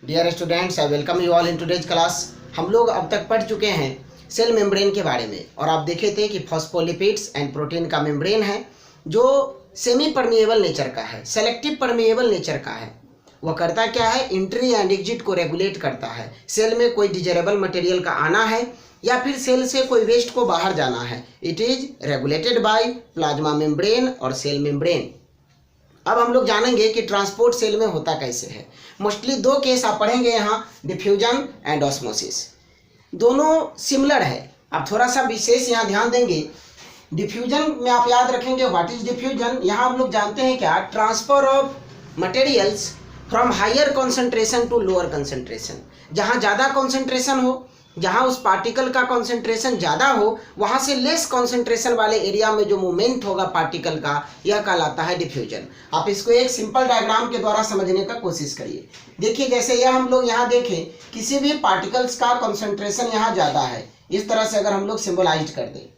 Dear students, I welcome you all in today's class. हम लोग अब तक पढ़ चुके हैं सेल मेम्ब्रेन के बारे में और आप देखे थे कि फॉस्फोलिपिड्स एंड प्रोटीन का मेम्ब्रेन है जो सेमी परमिएबल नेचर का है, सेलेक्टिव परमिएबल नेचर का है। वह करता क्या है, एंट्री एंड एग्जिट को रेगुलेट करता है। सेल में कोई डिजरेबल मटेरियल का आना है या फिर सेल से कोई वेस्ट को बाहर जाना है, it is regulated by plasma membrane और सेल मेम्ब्रेन। अब हम लोग जानेंगे कि ट्रांसपोर्ट सेल में होता कैसे है। मोस्टली दो केस आप पढ़ेंगे यहाँ, डिफ्यूजन एंड ऑस्मोसिस। दोनों सिमिलर है। आप थोड़ा सा विशेष यहाँ ध्यान देंगे। डिफ्यूजन में आप याद रखेंगे व्हाट इज डिफ्यूजन। यहाँ हम लोग जानते हैं क्या, transfer of materials from higher concentration to lower concentration. जहाँ ज़्यादा कॉन्सेंट्रेशन हो, जहाँ उस पार्टिकल का कॉन्सेंट्रेशन ज़्यादा हो, वहाँ से लेस कॉन्सेंट्रेशन वाले एरिया में जो मूवमेंट होगा पार्टिकल का, यह कहलाता है डिफ्यूजन। आप इसको एक सिंपल डायग्राम के द्वारा समझने का कोशिश करिए। देखिए जैसे यह हम लोग यहाँ देखें, किसी भी पार्टिकल्स का कॉन्सेंट्रेशन यहाँ ज़्यादा है, इस तरह से अगर हम लोग सिम्बलाइज कर दें,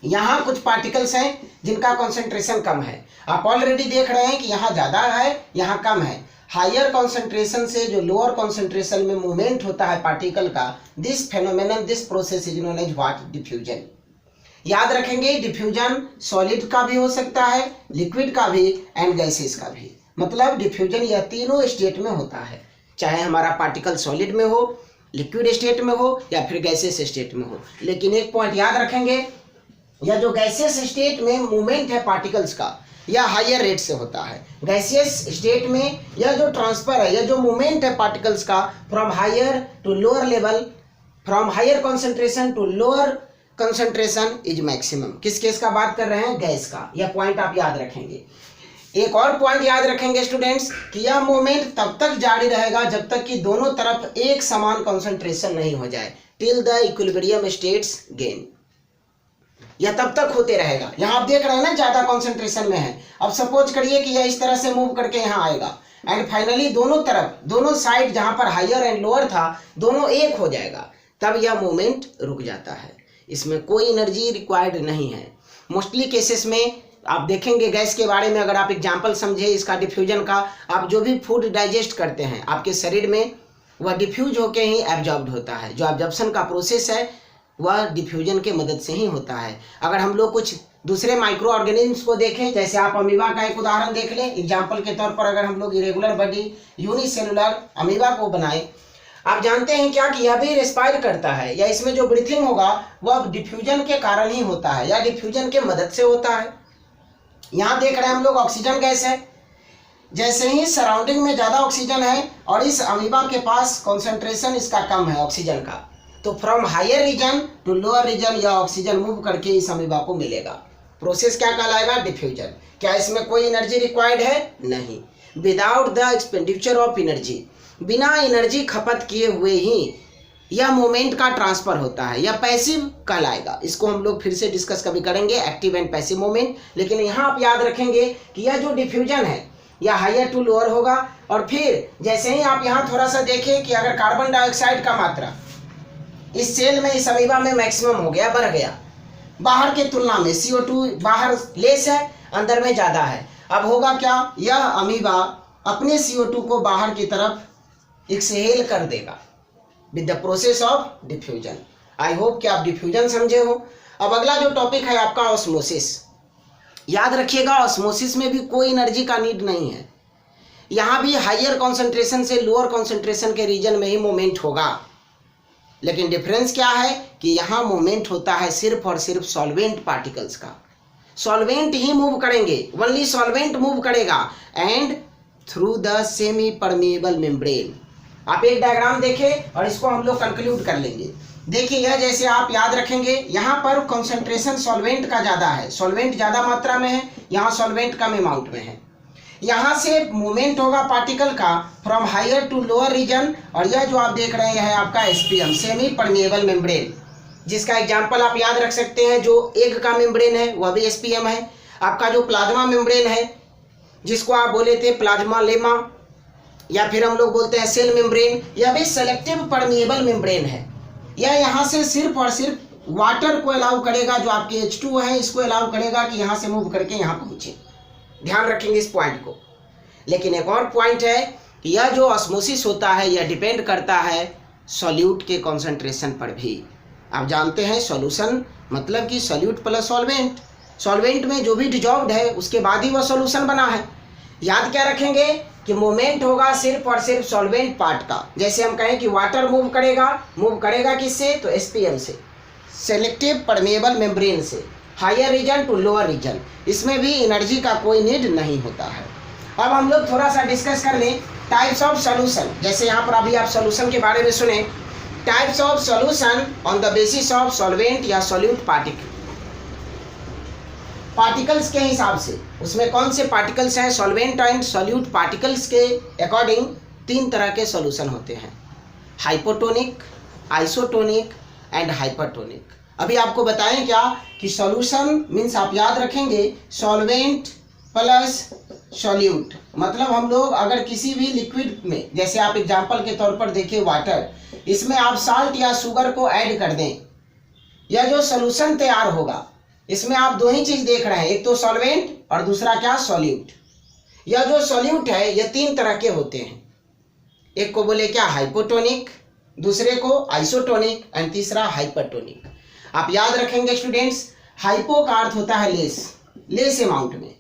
यहाँ कुछ पार्टिकल्स हैं जिनका कॉन्सेंट्रेशन कम है। आप ऑलरेडी देख रहे हैं कि यहाँ ज़्यादा है, यहाँ कम है। हायर कॉन्सेंट्रेशन से जो लोअर कॉन्सेंट्रेशन में मूवमेंट होता है पार्टिकल का, this phenomenon, this process is known as what, diffusion. याद रखेंगे डिफ्यूजन सॉलिड का भी हो सकता है, लिक्विड का भी एंड गैसेस का भी। मतलब डिफ्यूजन यह तीनों स्टेट में होता है, चाहे हमारा पार्टिकल सॉलिड में हो, लिक्विड स्टेट में हो या फिर गैसेस स्टेट में हो। लेकिन एक पॉइंट याद रखेंगे, यह जो गैसेस स्टेट में मूवमेंट है पार्टिकल्स का, यह हायर रेट से होता है। गैसियस स्टेट में यह जो ट्रांसफर है, यह जो मूवमेंट है पार्टिकल्स का from higher to lower level, from higher concentration to lower concentration is maximum. किस केस का बात कर रहे हैं, गैस का। यह पॉइंट आप याद रखेंगे। एक और पॉइंट याद रखेंगे स्टूडेंट्स कि यह मूवमेंट तब तक जारी रहेगा जब तक कि दोनों तरफ एक समान कॉन्सेंट्रेशन नहीं हो जाए, till the equilibrium states gain. यह तब तक होते रहेगा। यहाँ आप देख रहे हैं ना, ज्यादा कॉन्सेंट्रेशन में है। अब सपोज करिए कि यह इस तरह से मूव करके यहाँ आएगा एंड फाइनली दोनों तरफ, दोनों साइड जहाँ पर हायर एंड लोअर था, दोनों एक हो जाएगा, तब यह मूवमेंट रुक जाता है। इसमें कोई एनर्जी रिक्वायर्ड नहीं है। मोस्टली केसेस में आप देखेंगे गैस के बारे में, अगर आप एग्जाम्पल समझे इसका डिफ्यूजन का, आप जो भी फूड डाइजेस्ट करते हैं आपके शरीर में, वह डिफ्यूज होके ही एब्जॉर्ब्ड होता है। जो एब्जॉर्प्शन का प्रोसेस है वह डिफ्यूजन के मदद से ही होता है। अगर हम लोग कुछ दूसरे माइक्रो ऑर्गेनिज्म्स को देखें, जैसे आप अमीबा का एक उदाहरण देख लें एग्जाम्पल के तौर पर, अगर हम लोग इरेगुलर बॉडी यूनिसेलुलर अमीबा को बनाए, आप जानते हैं क्या कि यह भी रेस्पायर करता है, या इसमें जो ब्रीथिंग होगा वह डिफ्यूजन के कारण ही होता है या डिफ्यूजन के मदद से होता है। यहाँ देख रहे हैं हम लोग ऑक्सीजन गैस है। जैसे ही सराउंडिंग में ज़्यादा ऑक्सीजन है और इस अमीबा के पास कॉन्सेंट्रेशन इसका कम है ऑक्सीजन का, तो from higher region to lower region यह ऑक्सीजन मूव करके इस अमीबा को मिलेगा। प्रोसेस क्या कहलाएगा, डिफ्यूजन। क्या इसमें कोई एनर्जी रिक्वायर्ड है, नहीं। Without the expenditure of energy, बिना एनर्जी खपत किए हुए ही यह मूवमेंट का ट्रांसफर होता है, यह पैसिव कहलाएगा। इसको हम लोग फिर से डिस्कस कभी करेंगे, एक्टिव एंड पैसिव मूवमेंट। लेकिन यहाँ आप याद रखेंगे कि यह जो डिफ्यूजन है यह हायर टू लोअर होगा। और फिर जैसे ही आप यहाँ थोड़ा सा देखें कि अगर कार्बन डाइऑक्साइड का मात्रा इस सेल में, इस अमीबा में मैक्सिमम हो गया, बढ़ गया, बाहर के तुलना में CO2 बाहर लेस है, अंदर में ज़्यादा है। अब होगा क्या, यह अमीबा अपने CO2 को बाहर की तरफ एक्सहेल कर देगा with the process of diffusion. I hope कि आप डिफ्यूजन समझे हो। अब अगला जो टॉपिक है आपका ऑस्मोसिस। याद रखिएगा ऑस्मोसिस में भी कोई एनर्जी का नीड नहीं है। यहाँ भी हायर कॉन्सेंट्रेशन से लोअर कॉन्सेंट्रेशन के रीजन में ही मूवमेंट होगा। लेकिन डिफरेंस क्या है कि यहाँ मूवमेंट होता है सिर्फ और सिर्फ सॉल्वेंट पार्टिकल्स का। सॉल्वेंट ही मूव करेंगे, ओनली सॉल्वेंट मूव करेगा and through the semi permeable membrane. आप एक डायग्राम देखें और इसको हम लोग कंक्लूड कर लेंगे। देखिए यह जैसे आप याद रखेंगे, यहाँ पर कॉन्सेंट्रेशन सॉल्वेंट का ज़्यादा है, सॉल्वेंट ज़्यादा मात्रा में है, यहाँ सॉल्वेंट कम अमाउंट में है। यहाँ से मूवमेंट होगा पार्टिकल का from higher to lower region, और यह जो आप देख रहे हैं है आपका SPM, सेमी परमिएबल मेम्ब्रेन, जिसका एग्जांपल आप याद रख सकते हैं। जो एग का मेम्ब्रेन है वह भी SPM है। आपका जो प्लाज्मा मेम्ब्रेन है, जिसको आप बोले थे प्लाज्मा लेमा, या फिर हम लोग बोलते हैं सेल मेम्ब्रेन, यह भी सेलेक्टिव परमिएबल मेम्ब्रेन है। यह यहाँ से सिर्फ और सिर्फ वाटर को अलाउ करेगा, जो आपके H2 है इसको अलाउ करेगा कि यहाँ से मूव करके यहाँ पहुँचे। ध्यान रखेंगे इस पॉइंट को। लेकिन एक और पॉइंट है कि यह जो ऑस्मोसिस होता है यह डिपेंड करता है सॉल्यूट के कॉन्सेंट्रेशन पर भी। आप जानते हैं सॉल्यूशन मतलब कि सॉल्यूट प्लस सॉल्वेंट, सॉल्वेंट में जो भी डिजॉल्व्ड है उसके बाद ही वह सॉल्यूशन बना है। याद क्या रखेंगे कि मूवमेंट होगा सिर्फ और सिर्फ सॉल्वेंट पार्ट का। जैसे हम कहें कि वाटर मूव करेगा किससे, तो एसपीएम से, सेलेक्टिव परमेएबल मेम्ब्रेन से, higher region to lower region. इसमें भी एनर्जी का कोई नीड नहीं होता है। अब हम लोग थोड़ा सा डिस्कस कर लें टाइप्स ऑफ सॉल्यूशन। जैसे यहाँ पर अभी आप सॉल्यूशन के बारे में सुने, types of solution on the basis of solvent या सॉल्यूट पार्टिकल्स के हिसाब से। उसमें कौन से पार्टिकल्स हैं, सॉल्वेंट एंड सॉल्यूट पार्टिकल्स के अकॉर्डिंग 3 तरह के सॉल्यूशन होते हैं, हाइपोटोनिक, आइसोटोनिक एंड हाइपरटोनिक। अभी आपको बताएं क्या कि सॉल्यूशन मीन्स आप याद रखेंगे सॉल्वेंट प्लस सॉल्यूट। मतलब हम लोग अगर किसी भी लिक्विड में, जैसे आप एग्जांपल के तौर पर देखिए वाटर, इसमें आप साल्ट या शुगर को ऐड कर दें, यह जो सॉल्यूशन तैयार होगा इसमें आप 2 ही चीज देख रहे हैं, एक तो सॉल्वेंट और दूसरा क्या, सॉल्यूट। यह जो सॉल्यूट है यह 3 तरह के होते हैं, एक को बोले क्या, हाइपोटोनिक, दूसरे को आइसोटोनिक एंड तीसरा हाइपरटोनिक। आप याद रखेंगे स्टूडेंट्स, हाइपो का अर्थ होता है लेस अमाउंट में,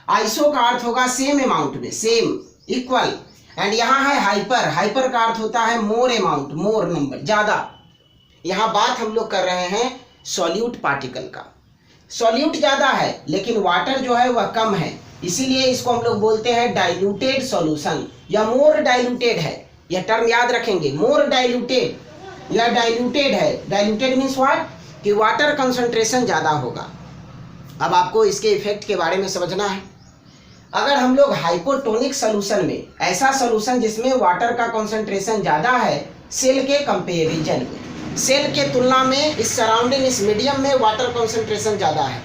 आइसो का अर्थ होगा सेम अमाउंट में, सेम, इक्वल, एंड यहाँ है हाइपर का अर्थ होता है मोर अमाउंट, मोर नंबर, ज्यादा। यहाँ बात हम लोग कर रहे हैं सॉल्यूट पार्टिकल का। सॉल्यूट ज्यादा है लेकिन वाटर जो है वह कम है, इसीलिए इसको हम लोग बोलते हैं डाइल्यूटेड सॉल्यूशन या मोर डाइल्यूटेड है। यह टर्म याद रखेंगे, मोर डाइल्यूटेड या डाइल्यूटेड है। डाइल्यूटेड मीन्स व्हाट, कि वाटर कंसंट्रेशन ज़्यादा होगा। अब आपको इसके इफेक्ट के बारे में समझना है। अगर हम लोग हाइपोटोनिक सॉल्यूशन में, ऐसा सॉल्यूशन जिसमें वाटर का कंसंट्रेशन ज़्यादा है सेल के कंपेरिजन में, सेल के तुलना में इस सराउंडिंग, इस मीडियम में वाटर कंसंट्रेशन ज़्यादा है,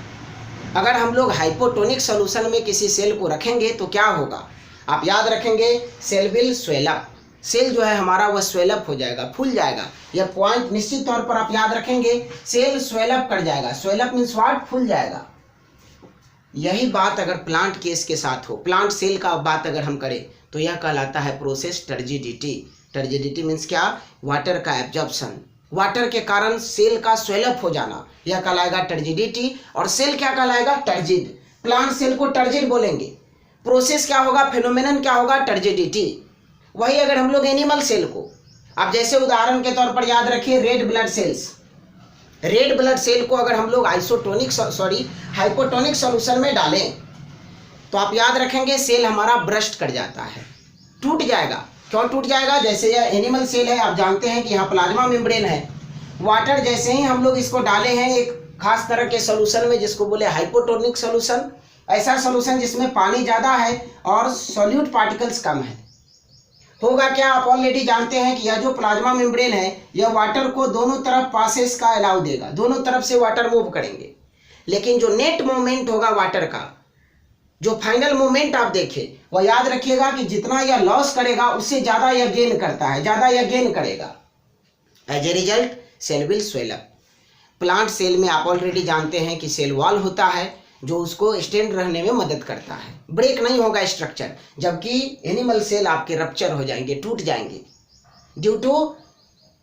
अगर हम लोग हाइपोटोनिक सॉल्यूशन में किसी सेल को रखेंगे तो क्या होगा, आप याद रखेंगे cell will swell up. Cell जो है हमारा वह स्वेलअप हो जाएगा, फूल जाएगा। यह पॉइंट निश्चित तौर पर आप याद रखेंगे, सेल स्वेलअप कर जाएगा। स्वेलअप मीन्स व्हाट, फूल जाएगा। यही बात अगर प्लांट केस के साथ हो, प्लांट सेल का बात अगर हम करें तो यह कहलाता है प्रोसेस टर्जिडिटी। टर्जिडिटी मीन्स क्या, वाटर का एब्जॉर्प्शन, वाटर के कारण सेल का स्वेलअप हो जाना, यह कहलाएगा टर्जिडिटी। और सेल क्या कहलाएगा, टर्जिड। प्लांट सेल को टर्जिड बोलेंगे। प्रोसेस क्या होगा, फिनोमेनन क्या होगा, टर्जिडिटी। वही अगर हम लोग एनिमल सेल को, आप जैसे उदाहरण के तौर पर याद रखिए red blood cells, red blood cell को अगर हम लोग हाइपोटोनिक सॉल्यूशन में डालें तो आप याद रखेंगे सेल हमारा ब्रस्ट कर जाता है, टूट जाएगा। क्यों टूट जाएगा, जैसे यह एनिमल सेल है, आप जानते हैं कि यहाँ प्लाज्मा मेम्ब्रेन है। वाटर जैसे ही हम लोग इसको डाले हैं एक खास तरह के सॉल्यूशन में जिसको बोले हाइपोटोनिक सॉल्यूशन, ऐसा सॉल्यूशन जिसमें पानी ज़्यादा है और सॉल्यूट पार्टिकल्स कम है, होगा क्या, आप ऑलरेडी जानते हैं कि यह जो प्लाज्मा मेम्ब्रेन है यह वाटर को दोनों तरफ पासेस का अलाउ देगा, दोनों तरफ से वाटर मूव करेंगे। लेकिन जो नेट मूवमेंट होगा वाटर का, जो फाइनल मूवमेंट आप देखें, वह याद रखिएगा कि जितना यह लॉस करेगा उससे ज़्यादा यह गेन करता है, ज़्यादा यह गेन करेगा। As a result cell will swell up. Plant cell में आप ऑलरेडी जानते हैं कि सेल वॉल होता है जो उसको स्टैंड रहने में मदद करता है, ब्रेक नहीं होगा स्ट्रक्चर। जबकि एनिमल सेल आपके रप्चर हो जाएंगे, टूट जाएंगे ड्यू टू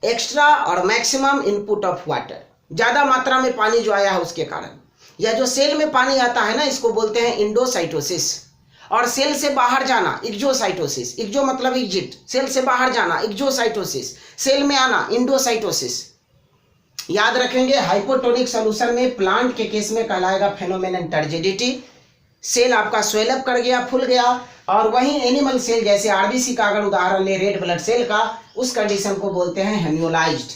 एक्स्ट्रा और मैक्सिमम इनपुट ऑफ वाटर, ज़्यादा मात्रा में पानी जो आया है उसके कारण। यह जो सेल में पानी आता है ना, इसको बोलते हैं इंडोसाइटोसिस। और सेल से बाहर जाना एक्सोसाइटोसिस। एक्सो मतलब एग्जिट, सेल से बाहर जाना एक्सोसाइटोसिस, सेल में आना इंडोसाइटोसिस। याद रखेंगे हाइपोटोनिक सॉल्यूशन में प्लांट के केस में कहलाएगा फेनोमेनन टर्जिडिटी, सेल आपका स्वेलअप कर गया, फूल गया। और वहीं एनिमल सेल जैसे आरबीसी का अगर उदाहरण ले रेड ब्लड सेल का, उस कंडीशन को बोलते हैं हेम्योलाइज्ड।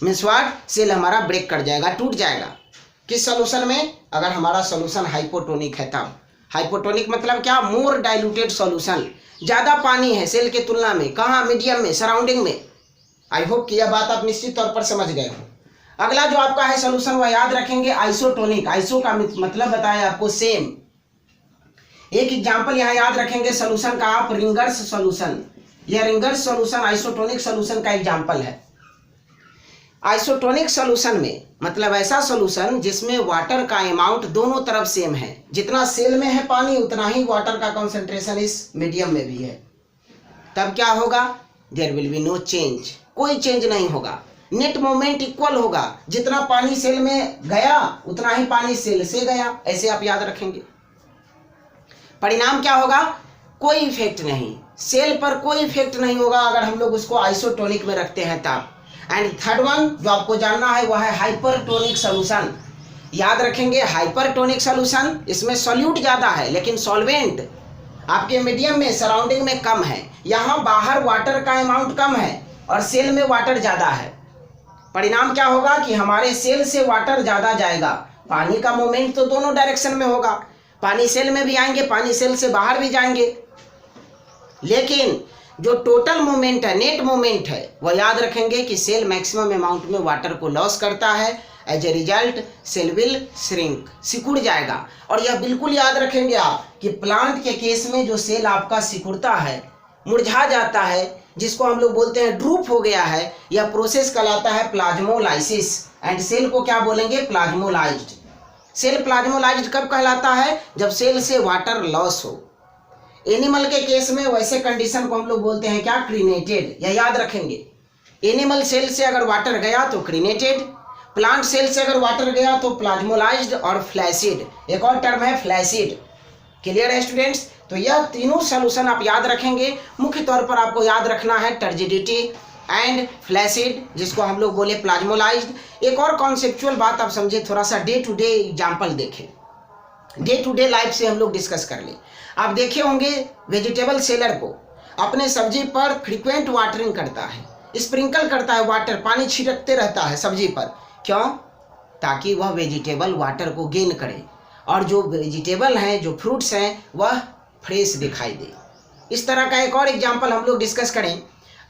मीन्स व्हाट, सेल हमारा ब्रेक कर जाएगा, टूट जाएगा। किस सॉल्यूशन में, अगर हमारा सॉल्यूशन हाइपोटोनिक है तब। हाइपोटोनिक मतलब क्या, मोर डाइल्यूटेड सॉल्यूशन, ज़्यादा पानी है सेल के तुलना में, कहाँ, मीडियम में, सराउंडिंग में। आई होप कि यह बात आप निश्चित तौर पर समझ गए हो। अगला जो आपका है सॉल्यूशन वह याद रखेंगे आइसोटोनिक। आइसो का मतलब बताया आपको सेम। एक एग्जांपल यहाँ याद रखेंगे सॉल्यूशन का आप, रिंगर्स सॉल्यूशन। यह रिंगर्स सॉल्यूशन आइसोटोनिक सॉल्यूशन का एग्जांपल है। आइसोटोनिक सॉल्यूशन में मतलब ऐसा सॉल्यूशन जिसमें वाटर का अमाउंट दोनों तरफ सेम है, जितना सेल में है पानी उतना ही वाटर का कॉन्सेंट्रेशन इस मीडियम में भी है। तब क्या होगा, there will be no change, कोई चेंज नहीं होगा। नेट मूवमेंट इक्वल होगा, जितना पानी सेल में गया उतना ही पानी सेल से गया, ऐसे आप याद रखेंगे। परिणाम क्या होगा, कोई इफेक्ट नहीं, सेल पर कोई इफेक्ट नहीं होगा अगर हम लोग उसको आइसोटोनिक में रखते हैं तब। एंड थर्ड वन जो आपको जानना है वह है हाइपरटोनिक सॉल्यूशन। याद रखेंगे हाइपरटोनिक सॉल्यूशन, इसमें सॉल्यूट ज़्यादा है लेकिन सॉल्वेंट आपके मीडियम में सराउंडिंग में कम है। यहाँ बाहर वाटर का अमाउंट कम है और सेल में वाटर ज़्यादा है। परिणाम क्या होगा कि हमारे सेल से वाटर ज़्यादा जाएगा, पानी का मूवमेंट तो दोनों डायरेक्शन में होगा, पानी सेल में भी आएंगे, पानी सेल से बाहर भी जाएंगे, लेकिन जो टोटल मूवमेंट है, नेट मूवमेंट है, वह याद रखेंगे कि सेल मैक्सिमम अमाउंट में वाटर को लॉस करता है। As a result cell will shrink, सिकुड़ जाएगा। और यह बिल्कुल याद रखेंगे आप कि प्लांट के केस में जो सेल आपका सिकुड़ता है, मुरझा जाता है, जिसको हम लोग बोलते हैं ड्रूप हो गया है, यह प्रोसेस कहलाता है प्लाज्मोलाइसिस। एंड सेल को क्या बोलेंगे, प्लाज्मोलाइज्ड। सेल प्लाज्मोलाइज्ड कब कहलाता है, जब सेल से वाटर लॉस हो। एनिमल के केस में वैसे कंडीशन को हम लोग बोलते हैं क्या, क्रीनेटेड, यह याद रखेंगे। एनिमल सेल से अगर वाटर गया तो क्रीनेटेड, प्लांट सेल से अगर वाटर गया तो प्लाज्मोलाइज्ड और फ्लैसिड, एक और टर्म है फ्लैसिड। क्लियर है स्टूडेंट्स? तो यह तीनों सॉल्यूशन आप याद रखेंगे। मुख्य तौर पर आपको याद रखना है टर्जिडिटी एंड फ्लैसिड, जिसको हम लोग बोले प्लाज्मोलाइज्ड। एक और कॉन्सेप्चुअल बात आप समझे, थोड़ा सा डे टू डे एग्जाम्पल देखें, डे टू डे लाइफ से हम लोग डिस्कस कर लें। आप देखे होंगे वेजिटेबल सेलर को अपने सब्जी पर फ्रीक्वेंट वाटरिंग करता है, स्प्रिंकल करता है, वाटर पानी छिड़कते रहता है सब्जी पर। क्यों? ताकि वह वेजिटेबल वाटर को गेन करे और जो वेजिटेबल हैं, जो फ्रूट्स हैं, वह फ्रेश दिखाई दे। इस तरह का एक और एग्जाम्पल हम लोग डिस्कस करें।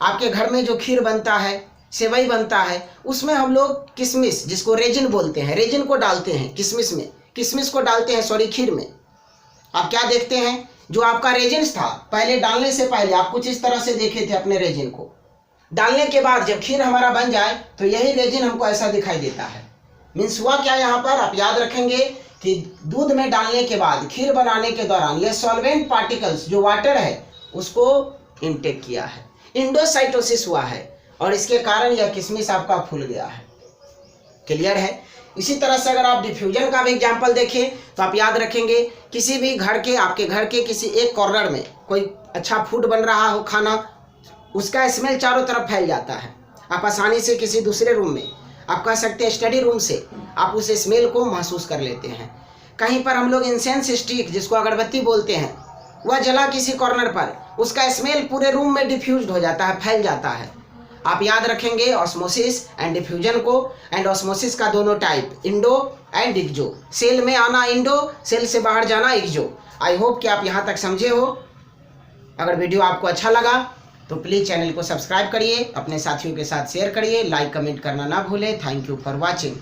आपके घर में जो खीर बनता है, सेवई बनता है, उसमें हम लोग किशमिश, जिसको रेजिन बोलते हैं, रेजिन को डालते हैं किशमिश में, किशमिश को डालते हैं सॉरी खीर में। आप क्या देखते हैं, जो आपका रेजिन था पहले डालने से पहले आप कुछ इस तरह से देखे थे अपने रेजिन को, डालने के बाद जब खीर हमारा बन जाए तो यही रेजिन हमको ऐसा दिखाई देता है। मीन्स हुआ क्या यहाँ पर, आप याद रखेंगे कि दूध में डालने के बाद खीर बनाने के दौरान यह सॉल्वेंट पार्टिकल्स जो वाटर है उसको इनटेक किया है, इंडोसाइटोसिस हुआ है और इसके कारण यह किशमिश आपका फूल गया है। क्लियर है? इसी तरह से अगर आप डिफ्यूजन का भी एग्जाम्पल देखें तो आप याद रखेंगे किसी भी घर के, आपके घर के किसी एक कॉर्नर में कोई अच्छा फूड बन रहा हो, खाना, उसका स्मेल चारों तरफ फैल जाता है। आप आसानी से किसी दूसरे रूम में, आप कह सकते हैं स्टडी रूम से, आप उस स्मेल को महसूस कर लेते हैं। कहीं पर हम लोग इंसेंस स्टिक, जिसको अगरबत्ती बोलते हैं, वह जला किसी कॉर्नर पर, उसका स्मेल पूरे रूम में डिफ्यूज हो जाता है, फैल जाता है। आप याद रखेंगे ऑस्मोसिस एंड डिफ्यूजन को। एंड ऑस्मोसिस का दोनों टाइप, इंडो एंड इक्जो, सेल में आना इंडो, सेल से बाहर जाना इक्जो। आई होप कि आप यहाँ तक समझे हो। अगर वीडियो आपको अच्छा लगा तो प्लीज़ चैनल को सब्सक्राइब करिए, अपने साथियों के साथ शेयर करिए, लाइक कमेंट करना ना भूलें। Thank you for watching.